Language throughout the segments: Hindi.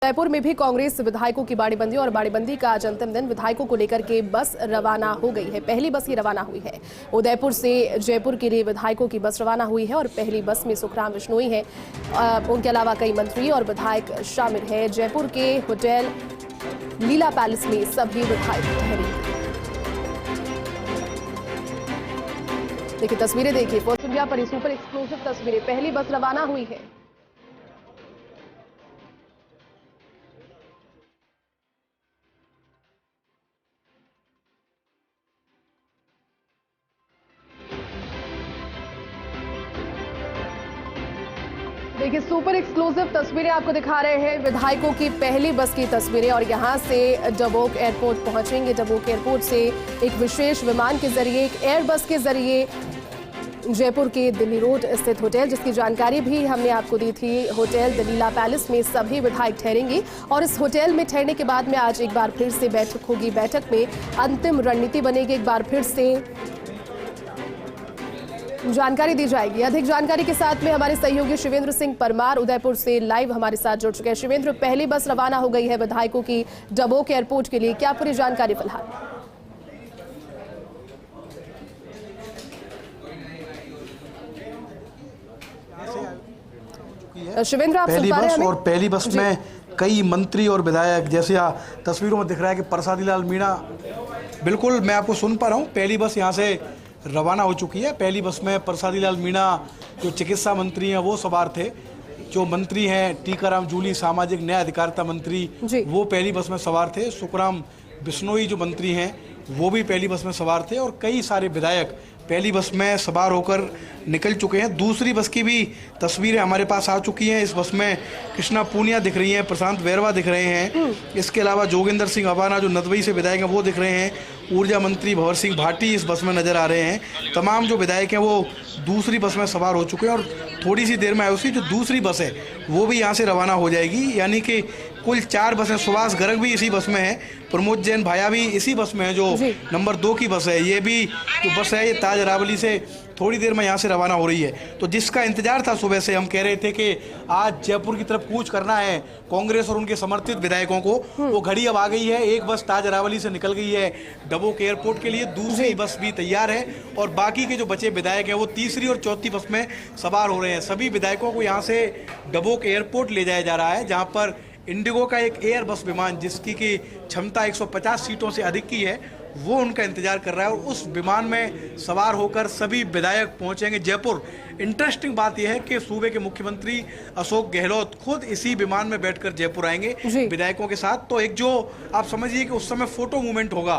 जयपुर में भी कांग्रेस विधायकों की बाड़ीबंदी और बाड़ीबंदी का आज अंतिम दिन। विधायकों को लेकर के बस रवाना हो गई है। पहली बस ही रवाना हुई है। उदयपुर से जयपुर के लिए विधायकों की बस रवाना हुई है और पहली बस में सुखराम बिश्नोई है। उनके अलावा कई मंत्री और विधायक शामिल हैं। जयपुर के होटल लीला पैलेस में सभी विधायक ठहरेंगे। देखिए तस्वीरें, देखिए फर्स्ट इंडिया पर सुपर एक्सक्लूसिव तस्वीरें। पहली बस रवाना हुई है। देखिए सुपर एक्सक्लूसिव तस्वीरें आपको दिखा रहे हैं। विधायकों की पहली बस की तस्वीरें और यहां से डबोक एयरपोर्ट पहुंचेंगे। डबोक एयरपोर्ट से एक विशेष विमान के जरिए, एक एयर बस के जरिए जयपुर के दिल्ली रोड स्थित होटल, जिसकी जानकारी भी हमने आपको दी थी, होटल द लीला पैलेस में सभी विधायक ठहरेंगे। और इस होटल में ठहरने के बाद में आज एक बार फिर से बैठक होगी। बैठक में अंतिम रणनीति बनेगी। एक बार फिर से जानकारी दी जाएगी। अधिक जानकारी के साथ में हमारे सहयोगी शिवेंद्र सिंह परमार उदयपुर से लाइव हमारे साथ जुड़ चुके हैं। शिवेंद्र, पहली बस रवाना हो गई है विधायकों की डबोक एयरपोर्ट के लिए, क्या पूरी जानकारी फिलहाल? शिवेंद्र, आप पहली सुन पा रहे बस हैं? और पहली बस में कई मंत्री और विधायक, जैसे तस्वीरों में दिख रहा है कि प्रसादी लाल मीणा, बिल्कुल मैं आपको सुन पा रहा हूँ। पहली बस यहाँ से रवाना हो चुकी है। पहली बस में प्रसादी लाल मीणा जो चिकित्सा मंत्री हैं वो सवार थे। जो मंत्री हैं टीकाराम जूली, सामाजिक न्याय अधिकारिता मंत्री, वो पहली बस में सवार थे। सुखराम बिश्नोई जो मंत्री हैं वो भी पहली बस में सवार थे और कई सारे विधायक पहली बस में सवार होकर निकल चुके हैं। दूसरी बस की भी तस्वीरें हमारे पास आ चुकी हैं। इस बस में कृष्णा पूनिया दिख रही हैं, प्रशांत बैरवा दिख रहे हैं। इसके अलावा जोगिंदर सिंह अवाना जो नदवई से विधायक हैं वो दिख रहे हैं। ऊर्जा मंत्री भंवर सिंह भाटी इस बस में नजर आ रहे हैं। तमाम जो विधायक हैं वो दूसरी बस में सवार हो चुके हैं और थोड़ी सी देर में आयुषी जो दूसरी बस है वो भी यहाँ से रवाना हो जाएगी। यानी कि कुल 4 बसें, सुभाष गर्ग भी इसी बस में है, प्रमोद जैन भाया भी इसी बस में है जो नंबर 2 की बस है। ये भी जो बस है ये ताज रावली से थोड़ी देर में यहाँ से रवाना हो रही है। तो जिसका इंतजार था सुबह से, हम कह रहे थे कि आज जयपुर की तरफ कूच करना है कांग्रेस और उनके समर्थित विधायकों को, वो घड़ी अब आ गई है। एक बस ताज रावली से निकल गई है डबोक एयरपोर्ट के लिए, दूसरी बस भी तैयार है और बाकी के जो बचे विधायक हैं वो तीसरी और चौथी बस में सवार हो रहे हैं। सभी विधायकों को यहाँ से डबोक एयरपोर्ट ले जाया जा रहा है, जहाँ पर इंडिगो का एक एयर बस विमान जिसकी की क्षमता 150 सीटों से अधिक की है वो उनका इंतजार कर रहा है और उस विमान में सवार होकर सभी विधायक पहुंचेंगे जयपुर। इंटरेस्टिंग बात यह है कि सूबे के मुख्यमंत्री अशोक गहलोत खुद इसी विमान में बैठकर जयपुर आएंगे विधायकों के साथ। तो एक जो आप समझिए कि उस समय फोटो मूवमेंट होगा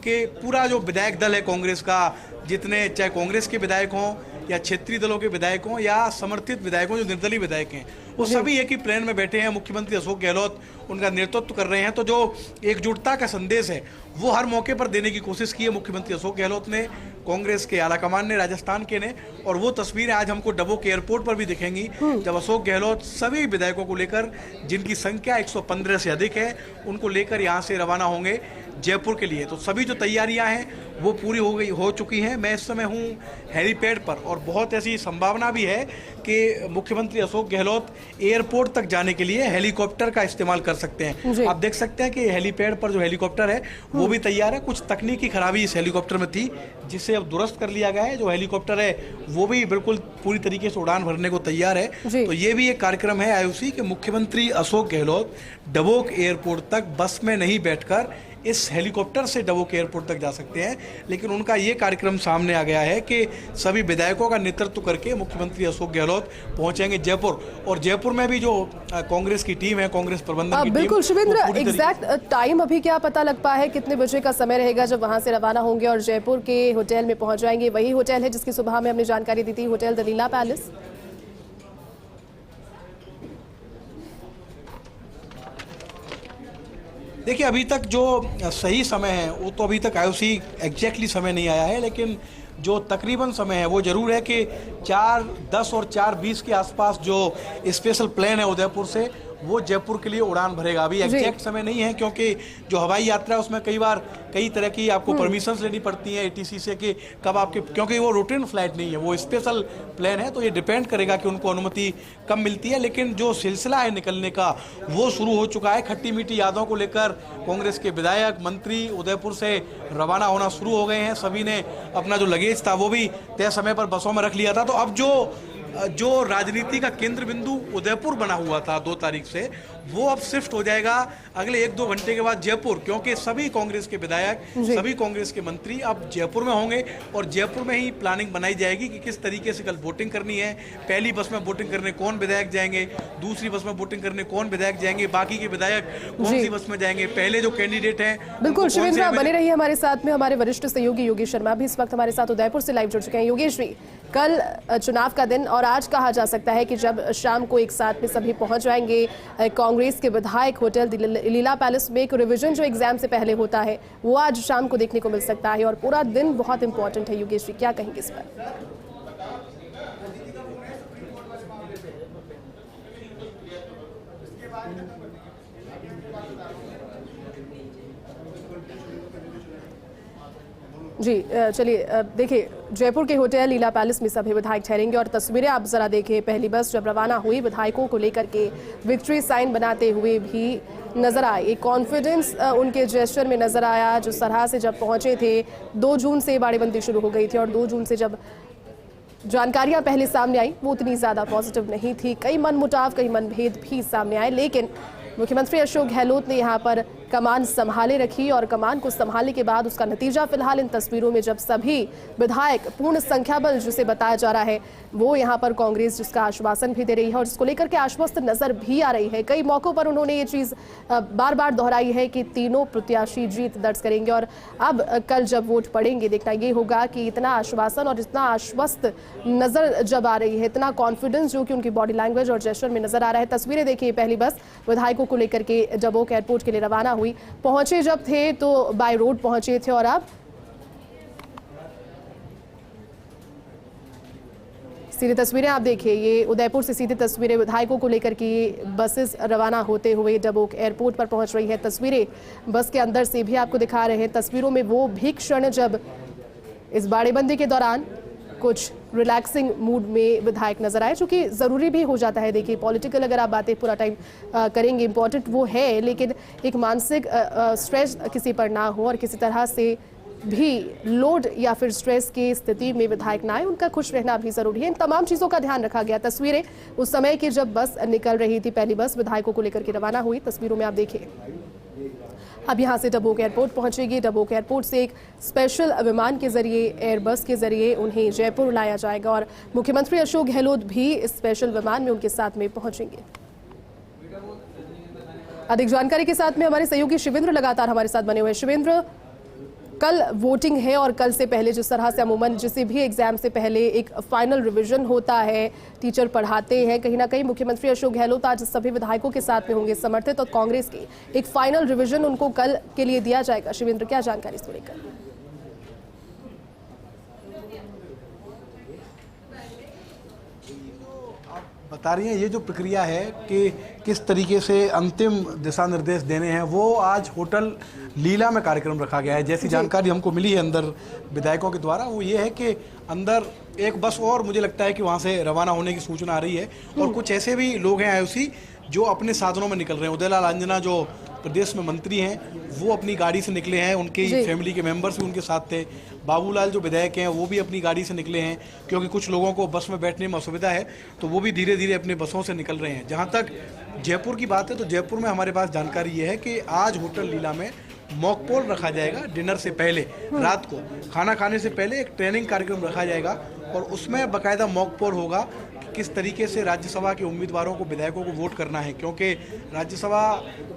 कि पूरा जो विधायक दल है कांग्रेस का, जितने चाहे कांग्रेस के विधायक हों या क्षेत्रीय दलों के विधायक हों या समर्थित विधायक हों, जो निर्दलीय विधायक हैं, वो सभी एक ही प्लेन में बैठे हैं। मुख्यमंत्री अशोक गहलोत उनका नेतृत्व कर रहे हैं। तो जो एकजुटता का संदेश है वो हर मौके पर देने की कोशिश की है मुख्यमंत्री अशोक गहलोत ने, कांग्रेस के आलाकमान ने, राजस्थान के ने। और वो तस्वीरें आज हमको डबोक एयरपोर्ट पर भी दिखेंगी जब अशोक गहलोत सभी विधायकों को लेकर, जिनकी संख्या 115 से अधिक है, उनको लेकर यहाँ से रवाना होंगे जयपुर के लिए। तो सभी जो तैयारियां हैं वो पूरी हो चुकी हैं। मैं इस समय हूँ हेलीपैड पर और बहुत ऐसी संभावना भी है कि मुख्यमंत्री अशोक गहलोत एयरपोर्ट तक जाने के लिए हेलीकॉप्टर का इस्तेमाल कर सकते हैं। आप देख सकते हैं कि हेलीपैड पर जो हेलीकॉप्टर है वो भी तैयार है। कुछ तकनीकी खराबी इस हेलीकॉप्टर में थी जिसे अब दुरुस्त कर लिया गया है। जो हेलीकॉप्टर है वो भी बिल्कुल पूरी तरीके से उड़ान भरने को तैयार है। तो ये भी एक कार्यक्रम है आयुषी कि मुख्यमंत्री अशोक गहलोत डबोक एयरपोर्ट तक बस में नहीं बैठकर इस हेलीकॉप्टर से डबोक एयरपोर्ट तक जा सकते हैं। लेकिन उनका ये कार्यक्रम सामने आ गया है कि सभी विधायकों का नेतृत्व करके मुख्यमंत्री अशोक गहलोत पहुंचेंगे जयपुर। और जयपुर में भी जो कांग्रेस की टीम है, कांग्रेस प्रबंधन की बिल्कुल टीम, शिवेंद्र, एग्जैक्ट टाइम अभी क्या पता लग पाया है? कितने बजे का समय रहेगा जब वहां से रवाना होंगे और जयपुर के होटल में पहुंच जाएंगे? वही होटल है जिसकी सुबह में हमने जानकारी दी थी, होटल द लीला पैलेस। देखिए अभी तक जो सही समय है वो तो अभी तक आयुषी एग्जैक्टली समय नहीं आया है, लेकिन जो तकरीबन समय है वो जरूर है कि 4:10 और 4:20 के आसपास जो स्पेशल प्लेन है उदयपुर से वो जयपुर के लिए उड़ान भरेगा। अभी एग्जैक्ट समय नहीं है क्योंकि जो हवाई यात्रा है उसमें कई तरह की आपको परमिशंस लेनी पड़ती हैं एटीसी से कि कब आपके, क्योंकि वो रूटीन फ्लाइट नहीं है, वो स्पेशल प्लान है, तो ये डिपेंड करेगा कि उनको अनुमति कब मिलती है। लेकिन जो सिलसिला है निकलने का वो शुरू हो चुका है। खट्टी मीठी यादों को लेकर कांग्रेस के विधायक मंत्री उदयपुर से रवाना होना शुरू हो गए हैं। सभी ने अपना जो लगेज था वो भी तय समय पर बसों में रख लिया था। तो अब जो राजनीति का केंद्र बिंदु उदयपुर बना हुआ था 2 तारीख से, वो अब शिफ्ट हो जाएगा अगले 1-2 घंटे के बाद जयपुर, क्योंकि सभी कांग्रेस के विधायक, सभी कांग्रेस के मंत्री अब जयपुर में होंगे और जयपुर में ही प्लानिंग बनाई जाएगी कि किस तरीके से कल वोटिंग करनी है। पहली बस में वोटिंग करने कौन विधायक जाएंगे, दूसरी बस में वोटिंग करने कौन विधायक जाएंगे, बाकी के विधायक कौन सी बस में जाएंगे, पहले जो कैंडिडेट हैं। बिल्कुल शिवेंद्र, आप बने रहिए हमारे साथ में। हमारे वरिष्ठ सहयोगी योगेश शर्मा भी इस वक्त हमारे साथ उदयपुर से लाइव जुड़ चुके हैं। योगेश जी, कल चुनाव का दिन और आज कहा जा सकता है कि जब शाम को एक साथ में सभी पहुंच जाएंगे कांग्रेस के विधायक होटल लीला पैलेस में, एक रिवीजन जो एग्जाम से पहले होता है वो आज शाम को देखने को मिल सकता है और पूरा दिन बहुत इंपॉर्टेंट है। योगेश जी, क्या कहेंगे इस पर? जी चलिए, देखिए जयपुर के होटल लीला पैलेस में सभी विधायक ठहरेंगे और तस्वीरें आप जरा देखिए। पहली बस जब रवाना हुई विधायकों को लेकर के विक्ट्री साइन बनाते हुए भी नजर आए, एक कॉन्फिडेंस उनके जेस्चर में नजर आया। जो सरहा से जब पहुंचे थे 2 जून से बाड़ेबंदी शुरू हो गई थी और 2 जून से जब जानकारियां पहले सामने आई वो उतनी ज़्यादा पॉजिटिव नहीं थी। कई मनमुटाव, कई मनभेद भी सामने आए, लेकिन मुख्यमंत्री अशोक गहलोत ने यहाँ पर कमान संभाले रखी और कमान को संभालने के बाद उसका नतीजा फिलहाल इन तस्वीरों में जब सभी विधायक पूर्ण संख्या बल जिसे बताया जा रहा है वो यहाँ पर कांग्रेस जिसका आश्वासन भी दे रही है और जिसको लेकर के आश्वस्त नजर भी आ रही है। कई मौकों पर उन्होंने ये चीज़ बार बार दोहराई है कि तीनों प्रत्याशी जीत दर्ज करेंगे और अब कल जब वोट पड़ेंगे देखना ये होगा कि इतना आश्वासन और इतना आश्वस्त नजर जब आ रही है, इतना कॉन्फिडेंस जो कि उनकी बॉडी लैंग्वेज और जेस्चर में नजर आ रहा है। तस्वीरें देखिए, पहली बस विधायकों को लेकर के डबोक एयरपोर्ट के लिए रवाना हुई। पहुंचे जब थे तो बाय रोड पहुंचे थे और अब सीधी तस्वीरें आप देखिए, ये उदयपुर से सीधी तस्वीरें विधायकों को लेकर के बसेस रवाना होते हुए डबोक एयरपोर्ट पर पहुंच रही है। तस्वीरें बस के अंदर से भी आपको दिखा रहे हैं। तस्वीरों में वो भी क्षण जब इस बाड़ेबंदी के दौरान कुछ रिलैक्सिंग मूड में विधायक नजर आए, जो कि ज़रूरी भी हो जाता है। देखिए पॉलिटिकल अगर आप बातें पूरा टाइम करेंगे इम्पॉर्टेंट वो है, लेकिन एक मानसिक स्ट्रेस किसी पर ना हो और किसी तरह से भी लोड या फिर स्ट्रेस की स्थिति में विधायक ना आए, उनका खुश रहना भी जरूरी है। इन तमाम चीज़ों का ध्यान रखा गया। तस्वीरें उस समय की जब बस निकल रही थी, पहली बस विधायकों को लेकर के रवाना हुई, तस्वीरों में आप देखिए। अब यहाँ से डबोक एयरपोर्ट पहुंचेगी। डबोक एयरपोर्ट से एक स्पेशल विमान के जरिए, एयरबस के जरिए उन्हें जयपुर लाया जाएगा और मुख्यमंत्री अशोक गहलोत भी इस स्पेशल विमान में उनके साथ में पहुंचेंगे। अधिक जानकारी के साथ में हमारे सहयोगी शिवेंद्र लगातार हमारे साथ बने हुए हैं। शिवेंद्र, कल वोटिंग है और कल से पहले जिस तरह से अमूमन जिसे भी एग्जाम से पहले एक फाइनल रिवीजन होता है, टीचर पढ़ाते हैं, कहीं ना कहीं मुख्यमंत्री अशोक गहलोत आज सभी विधायकों के साथ में होंगे समर्थित और कांग्रेस की एक फाइनल रिवीजन उनको कल के लिए दिया जाएगा। शिवेंद्र, क्या जानकारी इसको लेकर? बता रही हैं ये जो प्रक्रिया है कि किस तरीके से अंतिम दिशा निर्देश देने हैं, वो आज होटल लीला में कार्यक्रम रखा गया है। जैसी जानकारी हमको मिली है अंदर विधायकों के द्वारा, वो ये है कि अंदर एक बस और मुझे लगता है कि वहाँ से रवाना होने की सूचना आ रही है और कुछ ऐसे भी लोग हैं आयुषी जो अपने साधनों में निकल रहे हैं। उदयलाल अंजना जो प्रदेश में मंत्री हैं वो अपनी गाड़ी से निकले हैं, उनकी फैमिली के मेंबर्स भी उनके साथ थे। बाबूलाल जो विधायक हैं वो भी अपनी गाड़ी से निकले हैं, क्योंकि कुछ लोगों को बस में बैठने में असुविधा है तो वो भी धीरे धीरे अपने बसों से निकल रहे हैं। जहाँ तक जयपुर की बात है तो जयपुर में हमारे पास जानकारी ये है कि आज होटल लीला में मॉक पोल रखा जाएगा। डिनर से पहले, रात को खाना खाने से पहले एक ट्रेनिंग कार्यक्रम रखा जाएगा और उसमें बाकायदा मॉक पोल होगा कि किस तरीके से राज्यसभा के उम्मीदवारों को, विधायकों को वोट करना है, क्योंकि राज्यसभा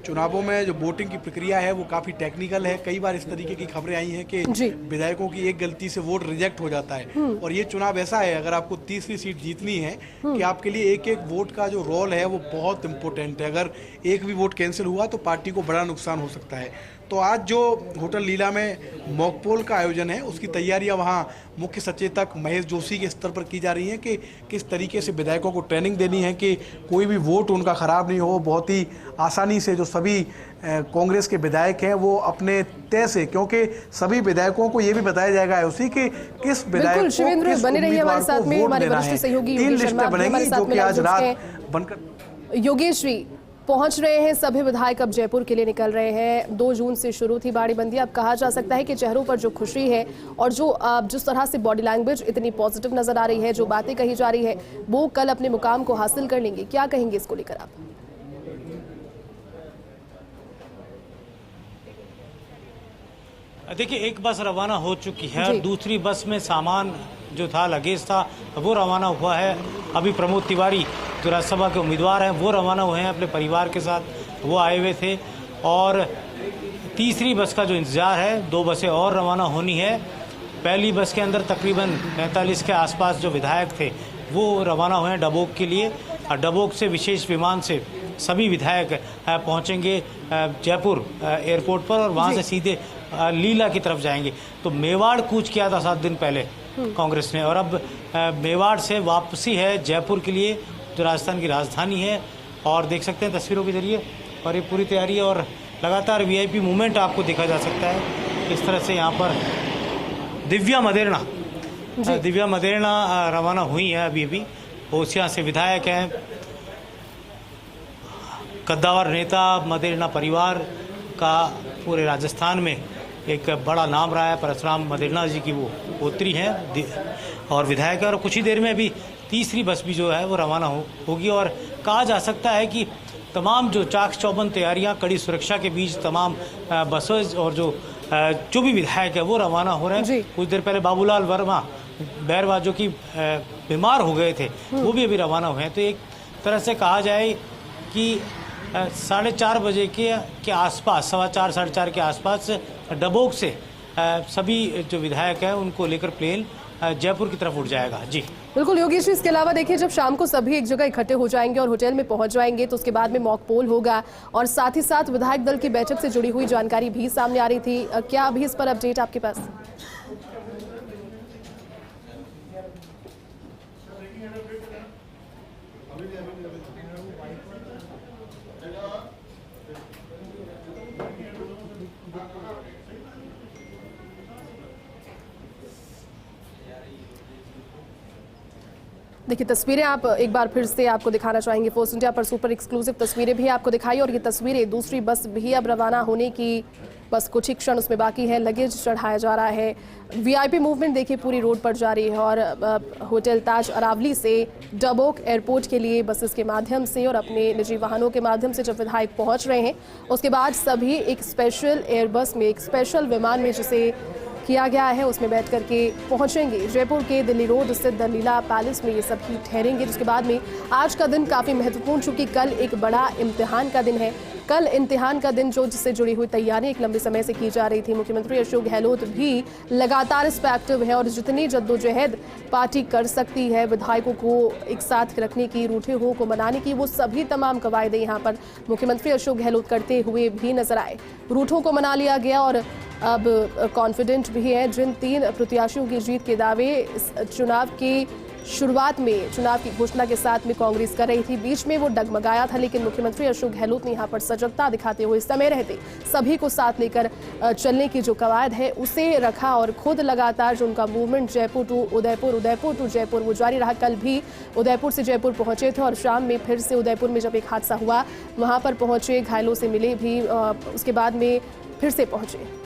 चुनावों में जो वोटिंग की प्रक्रिया है वो काफ़ी टेक्निकल है। कई बार इस तरीके की खबरें आई हैं कि विधायकों की एक गलती से वोट रिजेक्ट हो जाता है और ये चुनाव ऐसा है, अगर आपको तीसरी सीट जीतनी है कि आपके लिए एक एक वोट का जो रोल है वो बहुत इंपॉर्टेंट है। अगर एक भी वोट कैंसिल हुआ तो पार्टी को बड़ा नुकसान हो सकता है। तो आज जो होटल लीला में मॉकपोल का आयोजन है उसकी तैयारियां वहां मुख्य सचेतक महेश जोशी के स्तर पर की जा रही हैं कि किस तरीके से विधायकों को ट्रेनिंग देनी है कि कोई भी वोट उनका खराब नहीं हो, बहुत ही आसानी से जो सभी कांग्रेस के विधायक हैं वो अपने तय से, क्योंकि सभी विधायकों को ये भी बताया जाएगा उसी कि किस विधायक को शिवेंद्र बने रहिए हमारे साथ में, हमारे वरिष्ठ सहयोगी 3 लिस्टें बनेंगी जो कि आज रात बनकर। योगेश जी पहुंच रहे हैं, सभी विधायक अब जयपुर के लिए निकल रहे हैं। 2 जून से शुरू थी बाड़ीबंदी। अब कहा जा सकता है कि चेहरों पर जो खुशी है और जो जिस तरह से बॉडी लैंग्वेज इतनी पॉजिटिव नजर आ रही है, जो बातें कही जा रही है, वो कल अपने मुकाम को हासिल कर लेंगे। क्या कहेंगे इसको लेकर आप? देखिए, एक बस रवाना हो चुकी है और दूसरी बस में सामान जो था, लगेज था, वो रवाना हुआ है। अभी प्रमोद तिवारी जो राज्यसभा के उम्मीदवार हैं वो रवाना हुए हैं अपने परिवार के साथ, वो आए हुए थे। और तीसरी बस का जो इंतज़ार है, 2 बसें और रवाना होनी है। पहली बस के अंदर तकरीबन 45 के आसपास जो विधायक थे वो रवाना हुए हैं डबोक के लिए, और डबोक से विशेष विमान से सभी विधायक पहुंचेंगे जयपुर एयरपोर्ट पर और वहां से सीधे लीला की तरफ जाएंगे। तो मेवाड़ कूच किया था 7 दिन पहले कांग्रेस ने, और अब मेवाड़ से वापसी है जयपुर के लिए जो राजस्थान की राजधानी है। और देख सकते हैं तस्वीरों के जरिए, और ये पूरी तैयारी है और लगातार वीआईपी मूवमेंट आपको देखा जा सकता है। इस तरह से यहाँ पर दिव्या मदेरणा रवाना हुई है अभी ओसिया से विधायक हैं। कद्दावर नेता मदेरणा परिवार का पूरे राजस्थान में एक बड़ा नाम रहा है। परशुराम मदेरणा जी की वो पोत्री हैं और विधायक है। और कुछ ही देर में अभी तीसरी बस भी जो है वो रवाना होगी। और कहा जा सकता है कि तमाम जो चाक चौबंद तैयारियां, कड़ी सुरक्षा के बीच तमाम बसेज और जो भी विधायक है वो रवाना हो रहे हैं। कुछ देर पहले बाबूलाल वर्मा बैरवा जो कि बीमार हो गए थे वो भी अभी रवाना हुए हैं। तो एक तरह से कहा जाए कि 4:30 बजे के आसपास, 4:15 साढ़े 4 के आसपास डबोक से सभी जो विधायक हैं उनको लेकर प्लेन जयपुर की तरफ उड़ जाएगा। जी बिल्कुल योगेश जी, इसके अलावा देखिए जब शाम को सभी एक जगह इकट्ठे हो जाएंगे और होटल में पहुंच जाएंगे तो उसके बाद में मॉक पोल होगा और साथ ही साथ विधायक दल की बैठक से जुड़ी हुई जानकारी भी सामने आ रही थी। क्या अभी इस पर अपडेट आपके पास? देखिए तस्वीरें आप एक बार फिर से आपको दिखाना चाहेंगे। फर्स्ट इंडिया पर सुपर एक्सक्लूसिव तस्वीरें भी आपको दिखाई और ये तस्वीरें दूसरी बस भी अब रवाना होने की बस कुछ ही क्षण उसमें बाकी है। लगेज चढ़ाया जा रहा है। वीआईपी मूवमेंट देखिए पूरी रोड पर जारी है और होटल ताज अरावली से डबोक एयरपोर्ट के लिए बसेस के माध्यम से और अपने निजी वाहनों के माध्यम से जब विधायक पहुंच रहे हैं उसके बाद सभी एक स्पेशल एयरबस में, एक स्पेशल विमान में जिसे किया गया है उसमें बैठ करके पहुंचेंगे जयपुर के दिल्ली रोड स्थित द लीला पैलेस में। ये सभी ठहरेंगे। जिसके बाद में आज का दिन काफ़ी महत्वपूर्ण, चूंकि कल एक बड़ा इम्तिहान का दिन है। कल इम्तिहान का दिन जो जिससे जुड़ी हुई तैयारी एक लंबे समय से की जा रही थी। मुख्यमंत्री अशोक गहलोत भी लगातार इस पर एक्टिव है और जितनी जद्दोजहद पार्टी कर सकती है विधायकों को एक साथ रखने की, रूठे हो को मनाने की, वो सभी तमाम कवायदे यहाँ पर मुख्यमंत्री अशोक गहलोत करते हुए भी नजर आए। रूठों को मना लिया गया और अब कॉन्फिडेंट भी है। जिन 3 प्रत्याशियों की जीत के दावे इस चुनाव की शुरुआत में, चुनाव की घोषणा के साथ में कांग्रेस कर रही थी, बीच में वो डगमगाया था, लेकिन मुख्यमंत्री अशोक गहलोत ने यहाँ पर सजगता दिखाते हुए समय रहते सभी को साथ लेकर चलने की जो कवायद है उसे रखा और खुद लगातार जो उनका movement Jaipur to Udaipur, Udaipur to Jaipur वो जारी रहा। कल भी उदयपुर से जयपुर पहुंचे थे और शाम में फिर से उदयपुर में जब एक हादसा हुआ वहाँ पर पहुंचे, घायलों से मिले भी, उसके बाद में फिर से पहुंचे।